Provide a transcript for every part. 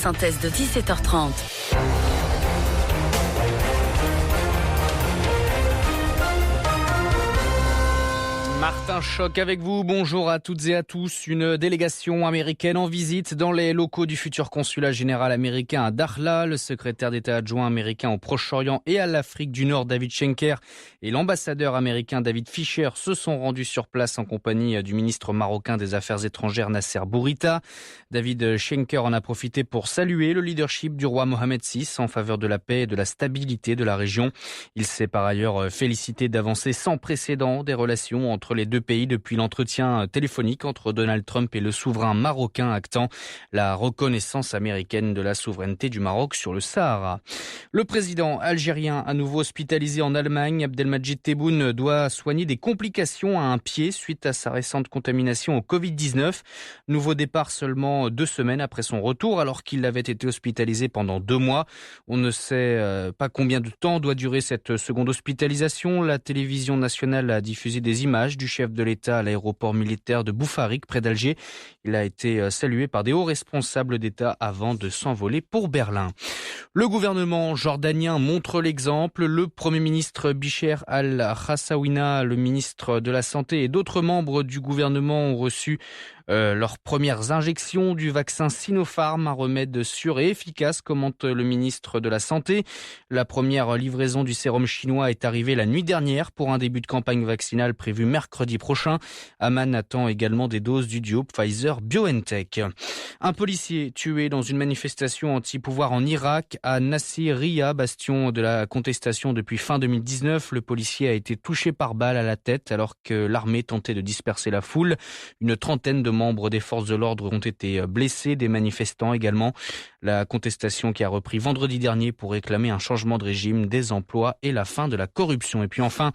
synthèse de 17h30. Martin Choc avec vous, bonjour à toutes et à tous. Une délégation américaine en visite dans les locaux du futur consulat général américain à Dakhla. Le secrétaire d'État adjoint américain au Proche-Orient et à l'Afrique du Nord, David Schenker, et l'ambassadeur américain David Fisher se sont rendus sur place en compagnie du ministre marocain des Affaires étrangères Nasser Bourita. David Schenker en a profité pour saluer le leadership du roi Mohamed VI en faveur de la paix et de la stabilité de la région. Il s'est par ailleurs félicité d'avancées sans précédent des relations entre les deux pays depuis l'entretien téléphonique entre Donald Trump et le souverain marocain actant la reconnaissance américaine de la souveraineté du Maroc sur le Sahara. Le président algérien à nouveau hospitalisé en Allemagne, Abdelmadjid Tebboune doit soigner des complications à un pied suite à sa récente contamination au Covid-19. Nouveau départ seulement 2 semaines après son retour alors qu'il avait été hospitalisé pendant 2 mois. On ne sait pas combien de temps doit durer cette seconde hospitalisation. La télévision nationale a diffusé des images du chef de l'État à l'aéroport militaire de Boufarik, près d'Alger. Il a été salué par des hauts responsables d'État avant de s'envoler pour Berlin. Le gouvernement jordanien montre l'exemple. Le Premier ministre Bisher al-Khassaouna, le ministre de la Santé et d'autres membres du gouvernement ont reçu leurs premières injections du vaccin Sinopharm, un remède sûr et efficace, commente le ministre de la Santé. La première livraison du sérum chinois est arrivée la nuit dernière pour un début de campagne vaccinale prévu mercredi prochain. Amman attend également des doses du duo Pfizer-BioNTech. Un policier tué dans une manifestation anti-pouvoir en Irak à Nasiriyah, bastion de la contestation depuis fin 2019. Le policier a été touché par balle à la tête alors que l'armée tentait de disperser la foule. Une trentaine de membres des forces de l'ordre ont été blessés, des manifestants également. La contestation qui a repris vendredi dernier pour réclamer un changement de régime, des emplois et la fin de la corruption. Et puis enfin,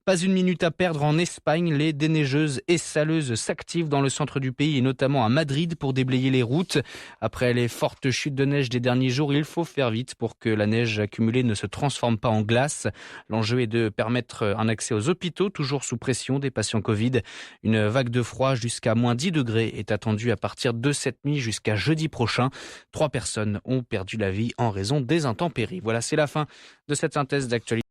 pas une minute à perdre en Espagne. Les déneigeuses et saleuses s'activent dans le centre du pays et notamment à Madrid pour déblayer les routes. Après les fortes chutes de neige des derniers jours, il faut faire vite pour que la neige accumulée ne se transforme pas en glace. L'enjeu est de permettre un accès aux hôpitaux, toujours sous pression des patients Covid. Une vague de froid jusqu'à moins 10 degrés est attendue à partir de cette nuit jusqu'à jeudi prochain. 3 personnes ont perdu la vie en raison des intempéries. Voilà, c'est la fin de cette synthèse d'actualité.